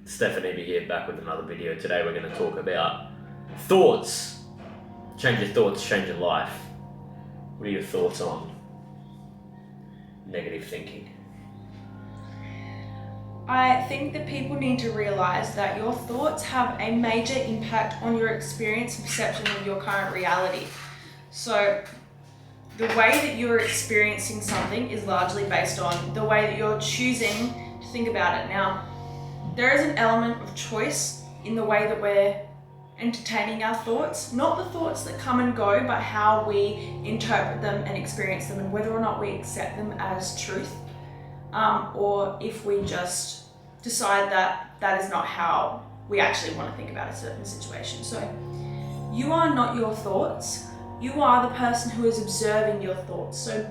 Stephanie be here back with another video. Today we're going to talk about thoughts. Change your thoughts, change your life. What are your thoughts on negative thinking? I think that people need to realise that your thoughts have a major impact on your experience and perception of your current reality. So the way that you're experiencing something is largely based on the way that you're choosing to think about it. Now, there is an element of choice in the way that we're entertaining our thoughts, not the thoughts that come and go, but how we interpret them and experience them, and whether or not we accept them as truth, or if we just decide that that is not how we actually want to think about a certain situation. So you are not your thoughts, you are the person who is observing your thoughts. So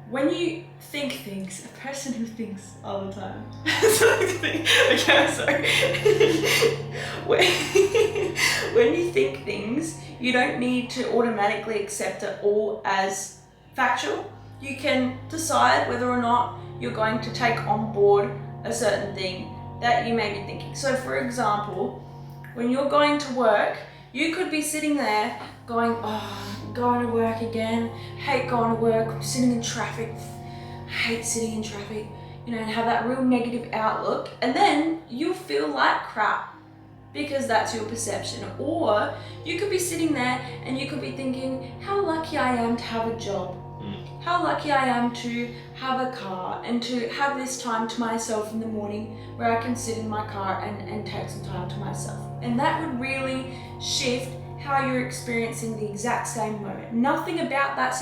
when you think things, a person who thinks all the time. Okay, I'm sorry. When you think things, you don't need to automatically accept it all as factual. You can decide whether or not you're going to take on board a certain thing that you may be thinking. So for example, when you're going to work, you could be sitting there going, oh, I'm going to work again, hate going to work, I'm sitting in traffic, hate sitting in traffic, and have that real negative outlook, and then you'll feel like crap because that's your perception. Or you could be sitting there and you could be thinking, how lucky I am to have a job, how lucky I am to have a car and to have this time to myself in the morning where I can sit in my car and take some time to myself. And that would really shift how you're experiencing the exact same moment. Nothing about that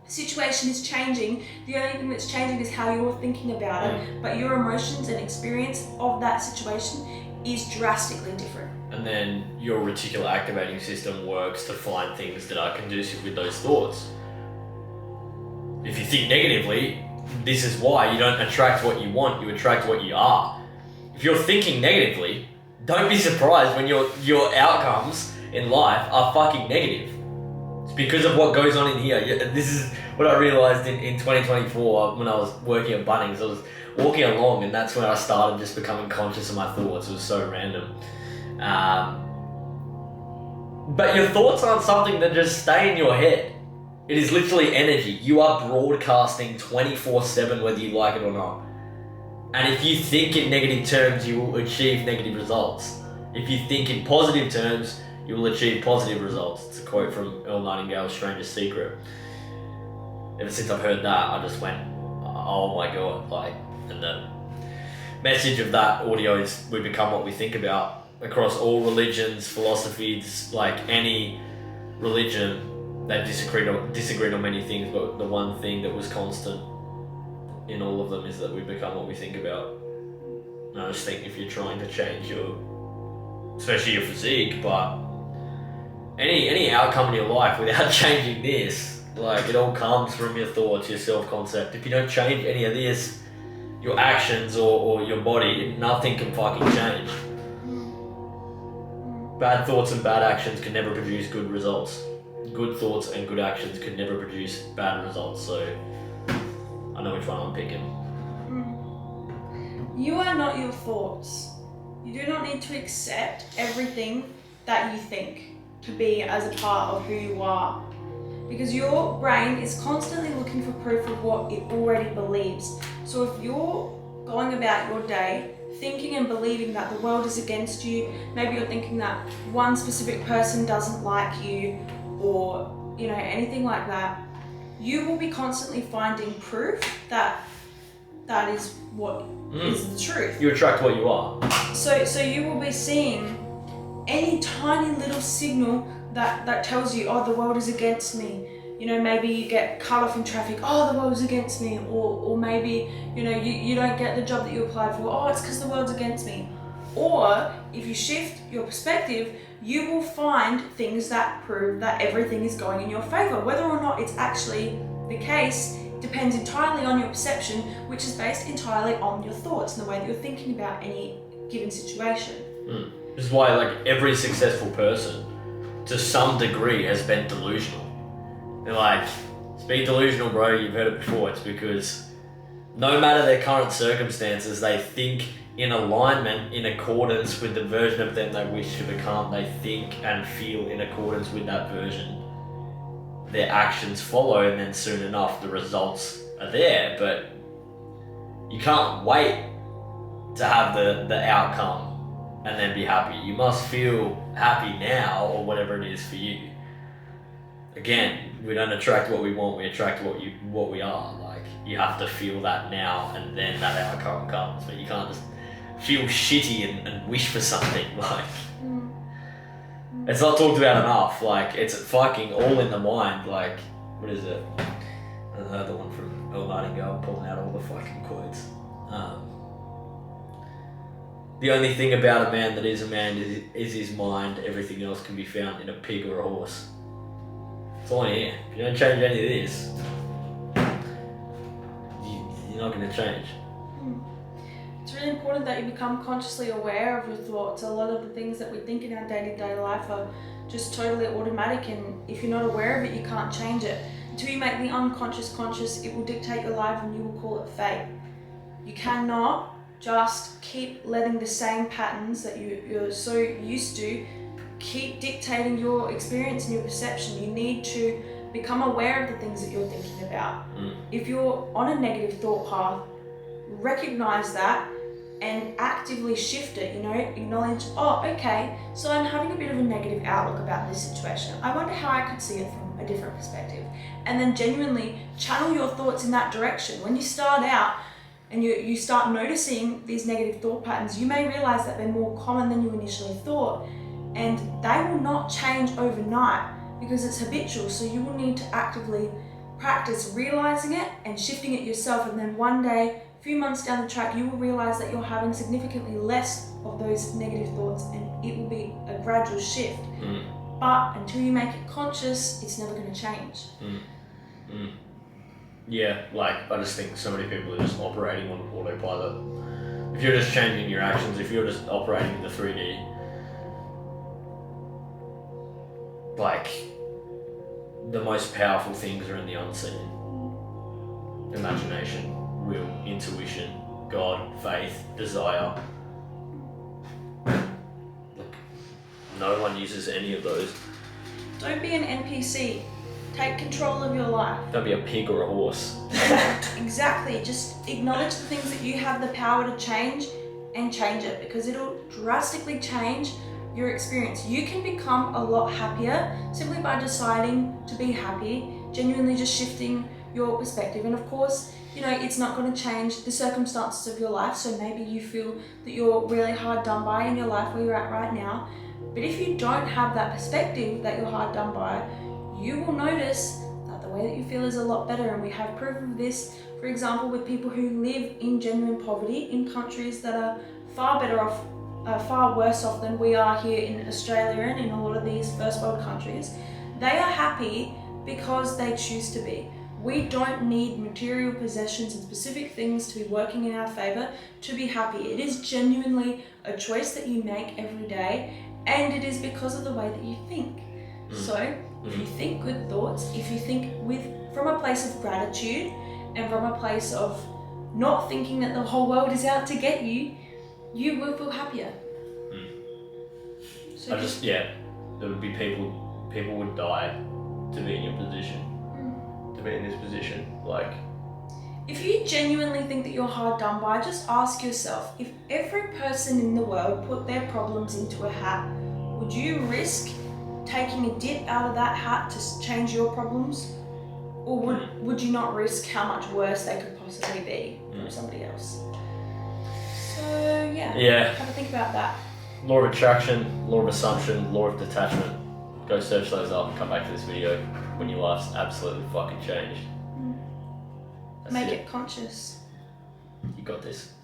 situation is changing. The only thing that's changing is how you're thinking about it, but your emotions and experience of that situation is drastically different. And then your reticular activating system works to find things that are conducive with those thoughts. If you think negatively, this is why you don't attract what you want, you attract what you are. If you're thinking negatively, don't be surprised when your outcomes in life are fucking negative. It's because of what goes on in here. This is what I realized in 2024 when I was working at Bunnings. I was walking along and that's when I started just becoming conscious of my thoughts. It was so random. But your thoughts aren't something that just stay in your head. It is literally energy. You are broadcasting 24/7 whether you like it or not. And if you think in negative terms, you will achieve negative results. If you think in positive terms, you will achieve positive results. It's a quote from Earl Nightingale's Strangest Secret. Ever since I've heard that, I just went, oh my God. And the message of that audio is we become what we think about. Across all religions, philosophies, like any religion, they disagreed on many things, but the one thing that was constant in all of them is that we become what we think about. And I just think if you're trying to change especially your physique, but any outcome in your life without changing this, it all comes from your thoughts, your self-concept. If you don't change any of this, your actions or your body, nothing can fucking change. Bad thoughts and bad actions can never produce good results. Good thoughts and good actions could never produce bad results, so I know which one I'm picking. You are not your thoughts. You do not need to accept everything that you think to be as a part of who you are, because your brain is constantly looking for proof of what it already believes. So if you're going about your day thinking and believing that the world is against you, maybe you're thinking that one specific person doesn't like you, or anything like that, you will be constantly finding proof that that is what is the truth. You attract what you are. So you will be seeing any tiny little signal that tells you, oh, the world is against me. Maybe you get cut off in traffic, oh, the world's against me. Or maybe, you don't get the job that you applied for, oh, it's because the world's against me. Or if you shift your perspective, you will find things that prove that everything is going in your favor. Whether or not it's actually the case depends entirely on your perception, which is based entirely on your thoughts and the way that you're thinking about any given situation. This is why every successful person to some degree has been delusional. They're like, it's being delusional, bro, you've heard it before. It's because no matter their current circumstances, they think in alignment, in accordance with the version of them they wish to become, they think and feel in accordance with that version, their actions follow, and then soon enough the results are there. But you can't wait to have the outcome and then be happy. You must feel happy now, or whatever it is for you. Again, we don't attract what we want, we attract what we are. Like, you have to feel that now, and then that outcome comes. But you can't just feel shitty and wish for something. Like, it's not talked about enough. Like, it's fucking all in the mind. Like, what is it? The one from El Nightingale, pulling out all the fucking quotes. The only thing about a man that is a man is his mind. Everything else can be found in a pig or a horse. It's all in here. If you don't change any of this, you're not going to change. It's really important that you become consciously aware of your thoughts. A lot of the things that we think in our day-to-day life are just totally automatic, and if you're not aware of it, you can't change it. Until you make the unconscious conscious, it will dictate your life and you will call it fate. You cannot just keep letting the same patterns that you're so used to keep dictating your experience and your perception. You need to become aware of the things that you're thinking about. If you're on a negative thought path, recognize that and actively shift it, acknowledge, oh, okay, so I'm having a bit of a negative outlook about this situation. I wonder how I could see it from a different perspective. And then genuinely channel your thoughts in that direction. When you start out and you start noticing these negative thought patterns, you may realize that they're more common than you initially thought. And they will not change overnight because it's habitual. So you will need to actively practice realizing it and shifting it yourself. And then one day, a few months down the track, you will realize that you're having significantly less of those negative thoughts, and it will be a gradual shift. But until you make it conscious, it's never going to change. Yeah, like, I just think so many people are just operating on autopilot. If you're just changing your actions, if you're just operating in the 3D, like, the most powerful things are in the unseen. Imagination, will, intuition, God, faith, desire. Like, no one uses any of those. Don't be an NPC. Take control of your life. Don't be a pig or a horse. Exactly. Just acknowledge the things that you have the power to change and change it, because it'll drastically change your experience. You can become a lot happier simply by deciding to be happy, genuinely just shifting your perspective. And of course, it's not going to change the circumstances of your life. So maybe you feel that you're really hard done by in your life where you're at right now. But if you don't have that perspective that you're hard done by, you will notice that the way that you feel is a lot better. And we have proof of this, for example, with people who live in genuine poverty in countries that are far better off, far worse off than we are here in Australia and in a lot of these first world countries. They are happy because they choose to be. We don't need material possessions and specific things to be working in our favor to be happy. It is genuinely a choice that you make every day, and it is because of the way that you think. So if you think good thoughts, if you think from a place of gratitude and from a place of not thinking that the whole world is out to get you, you will feel happier. So there would be people would die to be in your position, to be in this position. Like, if you genuinely think that you're hard done by, just ask yourself, if every person in the world put their problems into a hat, would you risk taking a dip out of that hat to change your problems? Or would you not risk how much worse they could possibly be from somebody else? So yeah, have a think about that. Law of attraction, law of assumption, law of detachment. Go search those up and come back to this video when your life's absolutely fucking changed. Make it conscious. You got this.